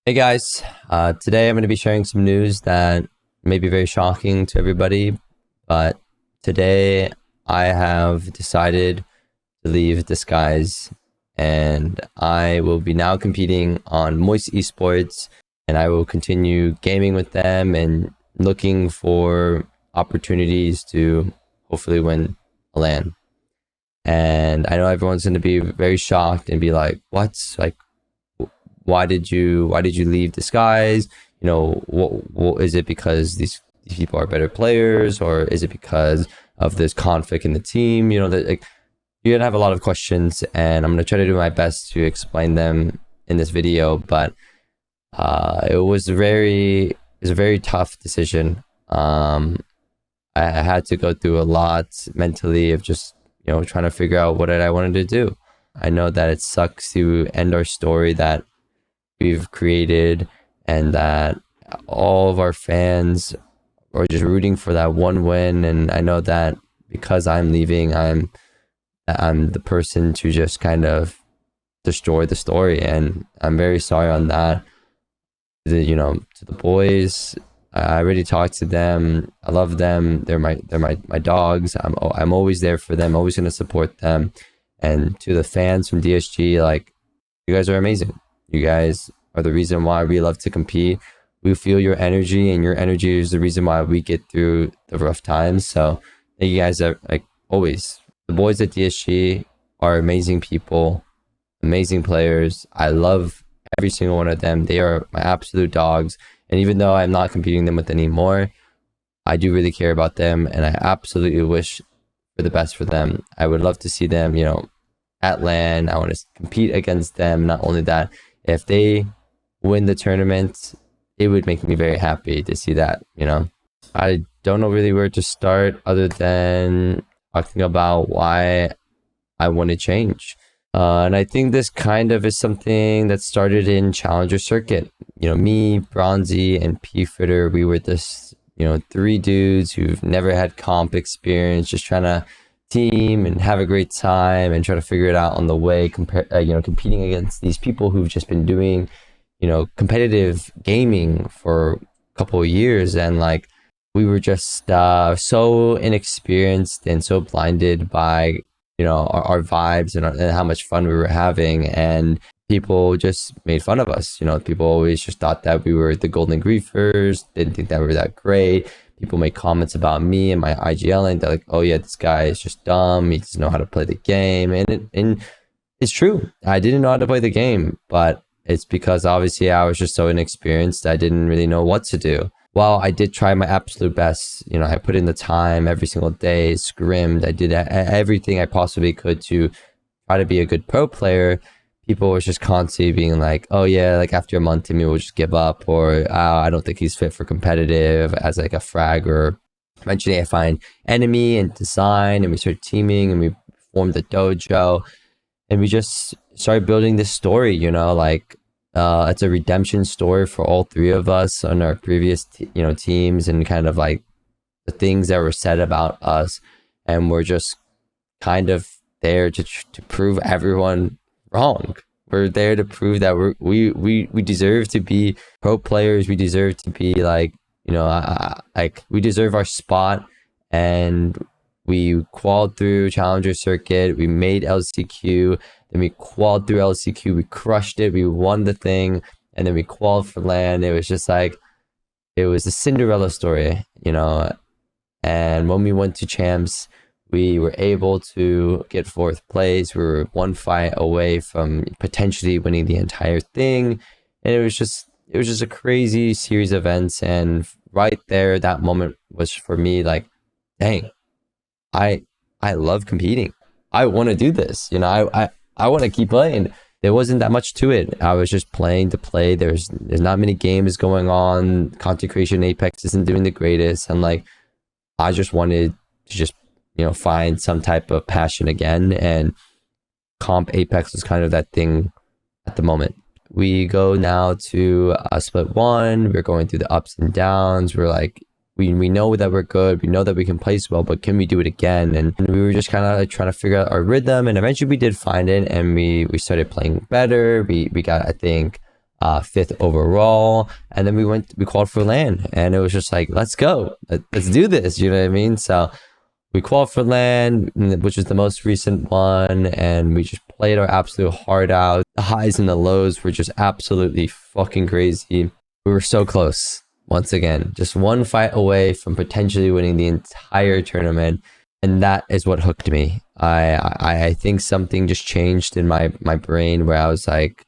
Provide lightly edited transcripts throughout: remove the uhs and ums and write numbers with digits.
Hey guys, today I'm going to be sharing some news that may be very shocking to everybody, but today I have decided to leave Disguise and I will be now competing on Moist Esports, and I will continue gaming with them and looking for opportunities to hopefully win a LAN. And I know everyone's going to be very shocked and be like, what? Like, why did you leave Disguise? You know, what is it because these people are better players, or is it because of this conflict in the team? You know, that like, you're gonna have a lot of questions, and I'm gonna try to do my best to explain them in this video. But it was a very tough decision. I had to go through a lot mentally of just, you know, trying to figure out what I wanted to do. I know that it sucks to end our story that we've created, and that all of our fans are just rooting for that one win. And I know that because I'm leaving, I'm the person to just kind of destroy the story, and I'm very sorry on that. You know, to the boys, I already talked to them. I love them. They're my dogs. I'm always there for them. Always gonna support them. And to the fans from DSG, like, you guys are amazing. You guys are the reason why we love to compete. We feel your energy, and your energy is the reason why we get through the rough times. So thank you guys. Like always, the boys at DSG are amazing people, amazing players. I love every single one of them. They are my absolute dogs. And even though I'm not competing them with anymore, I do really care about them, and I absolutely wish for the best for them. I would love to see them, you know, at LAN. I want to compete against them. Not only that, if they win the tournament, it would make me very happy to see that. You know, I don't know really where to start other than talking about why I want to change. And I think this kind of is something that started in Challenger Circuit. You know, me, Bronzy, and P-Fritter, we were this, you know, three dudes who've never had comp experience, just trying to team and have a great time and try to figure it out on the way, competing against these people who've just been doing, you know, competitive gaming for a couple of years. And like, we were just so inexperienced and so blinded by, you know, our vibes and how much fun we were having, and people just made fun of us. You know, people always just thought that we were the golden griefers, didn't think that we were that great. People make comments about me and my IGL, and they're like, oh yeah, this guy is just dumb, he doesn't know how to play the game. And it's true, I didn't know how to play the game, but it's because obviously I was just so inexperienced, I didn't really know what to do. While I did try my absolute best, you know, I put in the time every single day, scrimmed, I did everything I possibly could to try to be a good pro player. People were just constantly being like, oh yeah, like after a month, Timmy will just give up, or oh, I don't think he's fit for competitive as like a fragger. Eventually I find enemy and design, and we started teaming, and we formed the dojo, and we just started building this story, you know, like it's a redemption story for all three of us on our previous teams, and kind of like the things that were said about us, and we're just kind of there to prove everyone wrong. We're there to prove that we deserve to be pro players. We deserve to be like, you know, like we deserve our spot. And we qualified through Challenger Circuit. We made LCQ. Then we qualified through LCQ. We crushed it. We won the thing. And then we qualified for LAN. It was just like, it was a Cinderella story, you know. And when we went to Champs, we were able to get fourth place. We were one fight away from potentially winning the entire thing. And it was just a crazy series of events. And right there, that moment was for me like, dang, I love competing. I want to do this. You know, I want to keep playing. There wasn't that much to it. I was just playing to play. There's not many games going on. Content creation Apex isn't doing the greatest. And like, I just wanted to just, you know, find some type of passion again, and comp Apex was kind of that thing at the moment. We go now to split one. We're going through the ups and downs. We're like, we know that we're good. We know that we can place well, but can we do it again? And we were just kind of like trying to figure out our rhythm, and eventually we did find it, and we started playing better. We got, I think, 5th overall, and then we called for LAN, and it was just like, let's go, let's do this, you know what I mean? So we qualified for LAN, which was the most recent one, and we just played our absolute heart out. The highs and the lows were just absolutely fucking crazy. We were so close. Once again, just one fight away from potentially winning the entire tournament, and that is what hooked me. I think something just changed in my brain, where I was like,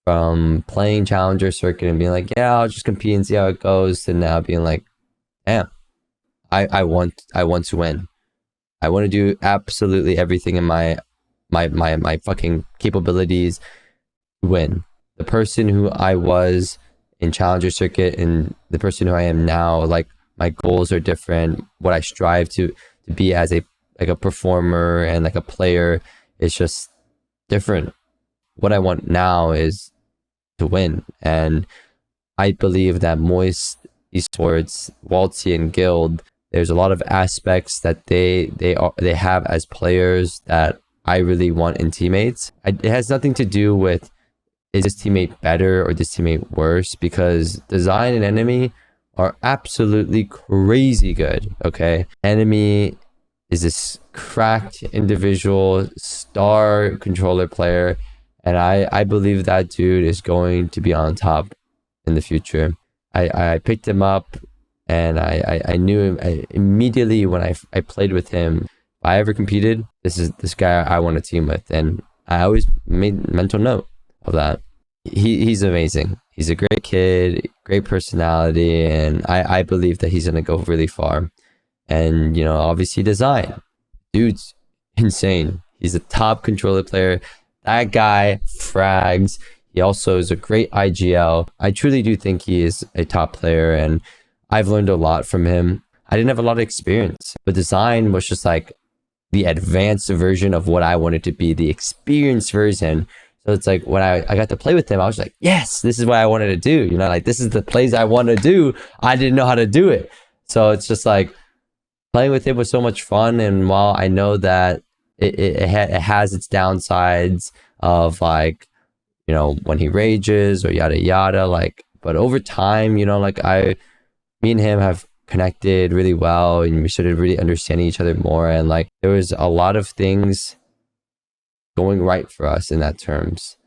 from playing Challenger Circuit and being like, yeah, I'll just compete and see how it goes, to now being like, damn, I want to win. I want to do absolutely everything in my fucking capabilities to win. The person who I was in Challenger Circuit and the person who I am now, like, my goals are different. What I strive to be as a performer and like a player is just different. What I want now is to win, and I believe that Moist Esports, Waltzy, and Guild, there's a lot of aspects that they have as players that I really want in teammates. It has nothing to do with, is this teammate better or this teammate worse, because Design and Enemy are absolutely crazy good, okay? Enemy is this cracked individual star controller player, and I believe that dude is going to be on top in the future. I picked him up, and I knew him immediately when I played with him. If I ever competed, this is this guy I want to team with, and I always made mental note of that. He's amazing. He's a great kid, great personality, and I believe that he's gonna go really far. And you know, obviously Design, dude's insane. He's a top controller player. That guy frags. He also is a great IGL. I truly do think he is a top player, and I've learned a lot from him. I didn't have a lot of experience, but Design was just like the advanced version of what I wanted to be, the experienced version. So it's like when I got to play with him, I was like, yes, this is what I wanted to do. You know, like, this is the plays I want to do. I didn't know how to do it. So it's just like, playing with him was so much fun. And while I know that it has its downsides of, like, you know, when he rages or yada yada, like, but over time, you know, like, me and him have connected really well, and we started really understanding each other more, and like, there was a lot of things going right for us in that terms.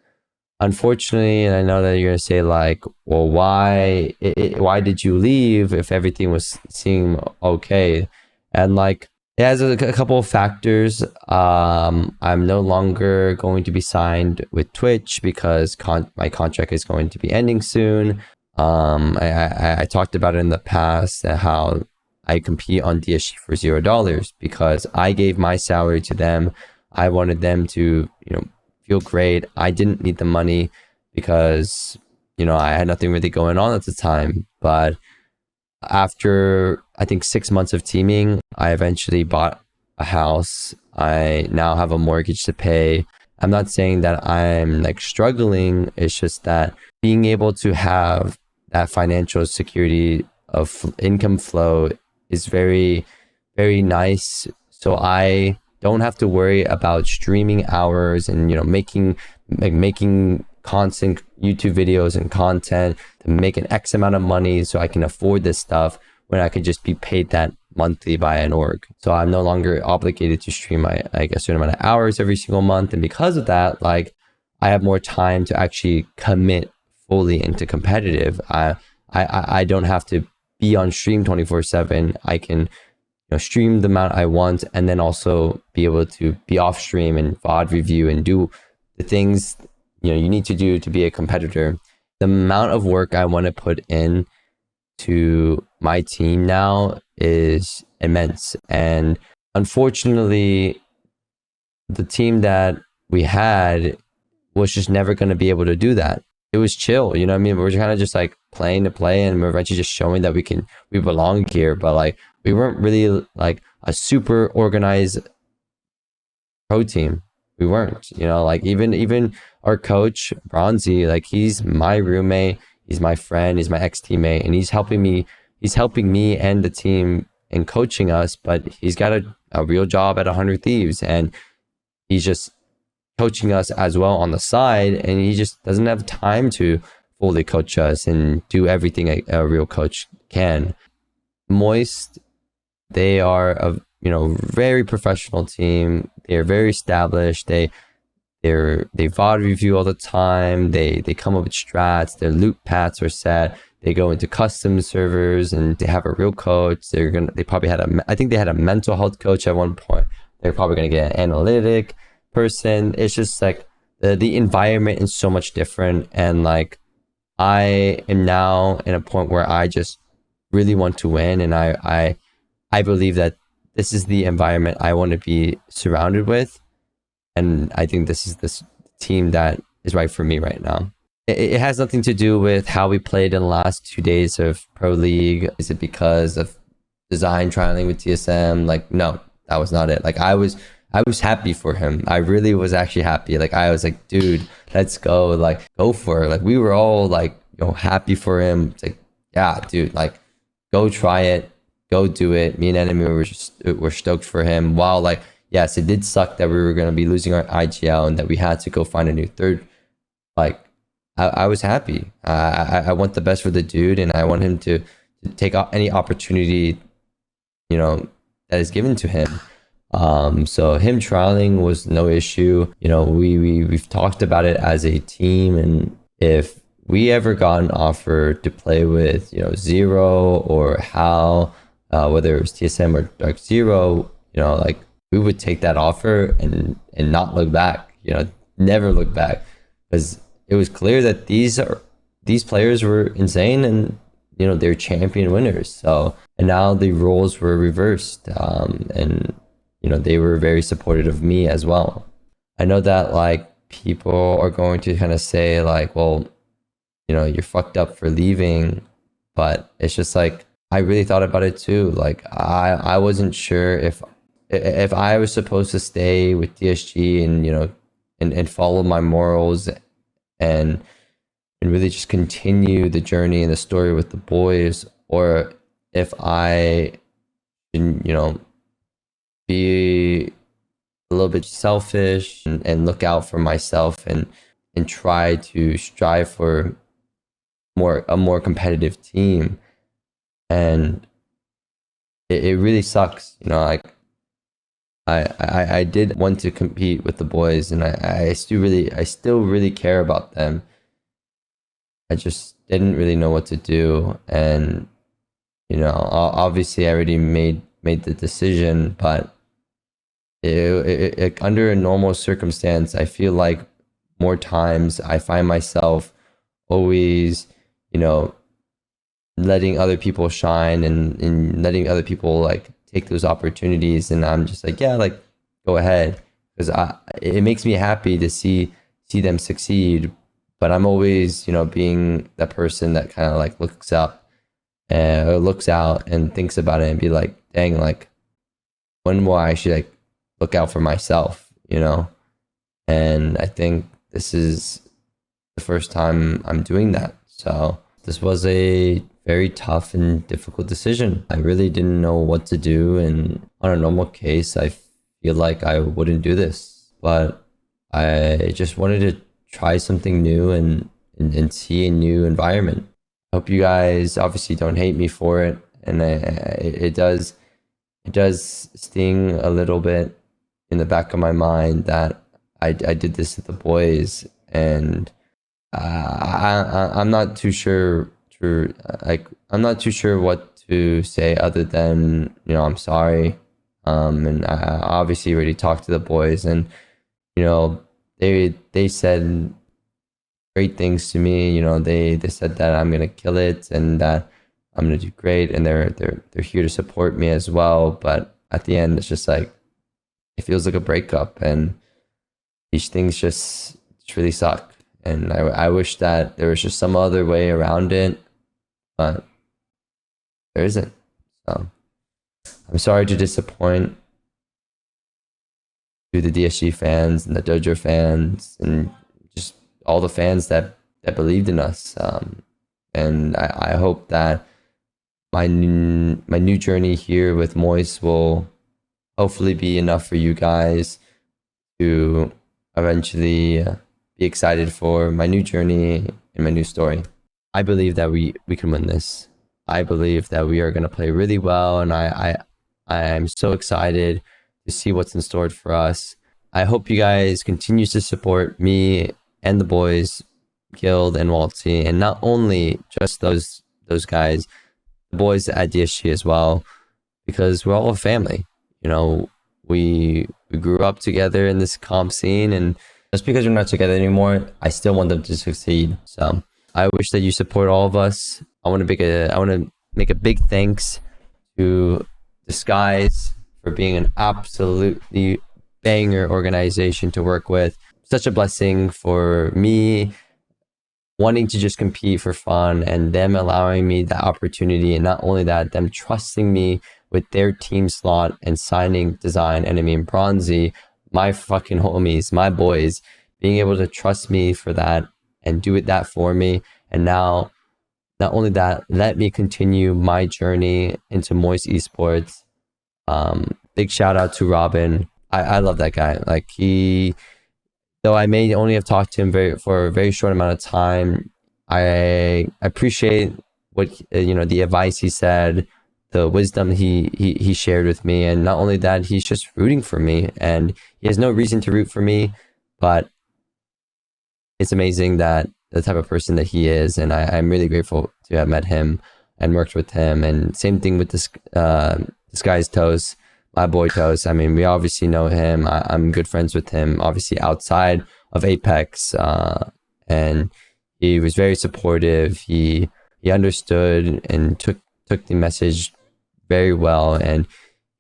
Unfortunately, and I know that you're gonna say like, well, why did you leave if everything was seeming okay? And like, it has a couple of factors. I'm no longer going to be signed with Twitch because my contract is going to be ending soon. I talked about it in the past, how I compete on DSG for $0 because I gave my salary to them. I wanted them to, you know, feel great. I didn't need the money because, you know, I had nothing really going on at the time. But after, I think, 6 months of teaming, I eventually bought a house. I now have a mortgage to pay. I'm not saying that I'm like struggling. It's just that being able to have that financial security of income flow is very, very nice. So I don't have to worry about streaming hours and, you know, making constant YouTube videos and content to make an X amount of money so I can afford this stuff, when I could just be paid that monthly by an org. So I'm no longer obligated to stream like a certain amount of hours every single month. And because of that, like, I have more time to actually commit fully into competitive. I don't have to be on stream 24/7. I can, you know, stream the amount I want, and then also be able to be off stream and VOD review and do the things, you know, you need to do to be a competitor. The amount of work I want to put in to my team now is immense. And unfortunately, the team that we had was just never going to be able to do that. It was chill, you know what I mean? We're kind of just like playing to play, and we're eventually just showing that we belong here. But like, we weren't really like a super organized pro team. We weren't, you know, like, even our coach Bronzy, like, he's my roommate, he's my friend, he's my ex-teammate, and he's helping me and the team and coaching us. But he's got a real job at 100 Thieves, and he's just coaching us as well on the side, and he just doesn't have time to fully coach us and do everything a real coach can. Moist, they are a very professional team. They're very established. They VOD review all the time. They come up with strats. Their loop paths are set. They go into custom servers and they have a real coach. They probably had I think they had a mental health coach at one point. They're probably gonna get an analytic person. It's just like the environment is so much different, and like I am now in a point where I just really want to win, and I believe that this is the environment I want to be surrounded with, and I think this is this team that is right for me right now. It has nothing to do with how we played in the last 2 days of Pro League. Is it because of design trialing with TSM? Like, no, that was not it. Like, I was happy for him. I really was actually happy. Like, I was like, dude, let's go. Like, go for it. Like, we were all like, happy for him. It's like, yeah, dude, like, go try it. Go do it. Me and Enemy were stoked for him. While like, yes, it did suck that we were going to be losing our IGL and that we had to go find a new third. Like, I was happy. I want the best for the dude, and I want him to take any opportunity, that is given to him. So him trialing was no issue. We've talked about it as a team, and if we ever got an offer to play with, Zero or Hal, whether it was TSM or Dark Zero, like we would take that offer and not look back, never look back, because it was clear that these players were insane, and they're champion winners. So, and now the roles were reversed, and they were very supportive of me as well. I know that like people are going to kind of say like, well, you're fucked up for leaving, but it's just like I really thought about it too. Like I wasn't sure if I was supposed to stay with DSG and follow my morals and really just continue the journey and the story with the boys, or if I can, be a little bit selfish and look out for myself and try to strive for a more competitive team. And it really sucks, like I did want to compete with the boys, and I still really care about them. I just didn't really know what to do, and obviously I already made the decision, but under a normal circumstance, I feel like more times I find myself always, letting other people shine and letting other people like take those opportunities, and I'm just like, yeah, like go ahead, because it makes me happy to see them succeed. But I'm always, being that person that kind of like looks up or looks out and thinks about it and be like, dang, like when will I actually like look out for myself, And I think this is the first time I'm doing that. So this was a very tough and difficult decision. I really didn't know what to do, and on a normal case, I feel like I wouldn't do this, but I just wanted to try something new and see a new environment. I hope you guys obviously don't hate me for it, and it does sting a little bit in the back of my mind that I did this to the boys, and I'm not too sure. I'm not too sure what to say other than I'm sorry. And I obviously already talked to the boys, and they said great things to me. They said that I'm gonna kill it and that I'm gonna do great, and they're here to support me as well. But at the end, it's just like it feels like a breakup, and these things just really suck. And I wish that there was just some other way around it, but there isn't. So I'm sorry to disappoint to the DSG fans and the Dojo fans and just all the fans that believed in us. And I hope that my new journey here with Moist will hopefully be enough for you guys to eventually be excited for my new journey and my new story. I believe that we can win this. I believe that we are going to play really well, and I am so excited to see what's in store for us. I hope you guys continue to support me and the boys, Guild and Walty, and not only just those guys, the boys at DSG as well, because we're all a family. You know, we grew up together in this comp scene, and just because we're not together anymore, I still want them to succeed. So I wish that you support all of us. I want to make a big thanks to Disguise for being an absolutely banger organization to work with. Such a blessing for me, wanting to just compete for fun, and them allowing me the opportunity, and not only that, them trusting me with their team slot and signing Design, Enemy, and Bronzy, my fucking homies, my boys, being able to trust me for that and do it that for me. And now, not only that, let me continue my journey into Moist Esports. Big shout out to Robin. I love that guy. Like, though I may only have talked to him for a very short amount of time, I appreciate what the advice he said, the wisdom he shared with me, and not only that, he's just rooting for me, and he has no reason to root for me, but it's amazing that the type of person that he is, and I'm really grateful to have met him and worked with him. And same thing with this guy's Toast, my boy Toast. I mean, we obviously know him. I'm good friends with him, obviously outside of Apex, and he was very supportive. He understood and took the message very well, and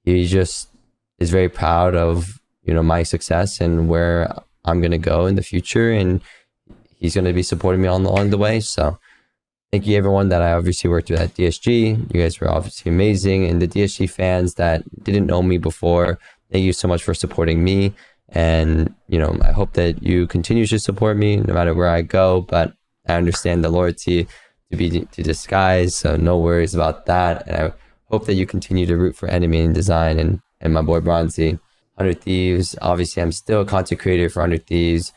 he just is very proud of my success and where I'm gonna go in the future, and he's gonna be supporting me along the way. So thank you everyone that I obviously worked with at DSG. You guys were obviously amazing, and the DSG fans that didn't know me before, thank you so much for supporting me. And I hope that you continue to support me no matter where I go, but I understand the loyalty to Disguise, so no worries about that. And I hope that you continue to root for Enemy and Design and my boy Bronzy. 100 Thieves, obviously I'm still a content creator for 100 Thieves.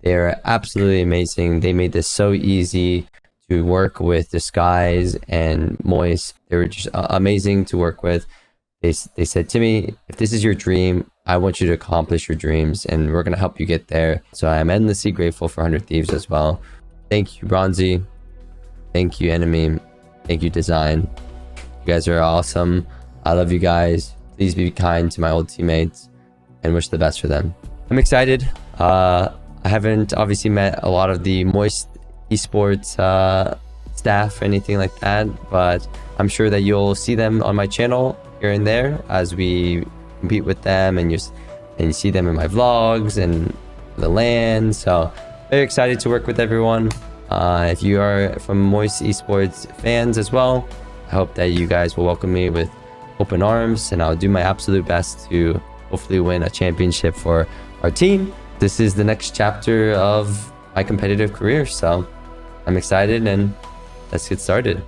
They are absolutely amazing. They made this so easy to work with Disguise and Moist. They were just amazing to work with. They said, Timmy, if this is your dream, I want you to accomplish your dreams, and we're going to help you get there. So I am endlessly grateful for 100 Thieves as well. Thank you, Bronzy. Thank you, Enemy. Thank you, Design. You guys are awesome. I love you guys. Please be kind to my old teammates and wish the best for them. I'm excited. I haven't obviously met a lot of the Moist Esports staff or anything like that, but I'm sure that you'll see them on my channel here and there as we compete with them, and you see them in my vlogs and the LAN. So very excited to work with everyone. If you are from Moist Esports fans as well, I hope that you guys will welcome me with open arms, and I'll do my absolute best to hopefully win a championship for our team. This is the next chapter of my competitive career, so I'm excited, and let's get started.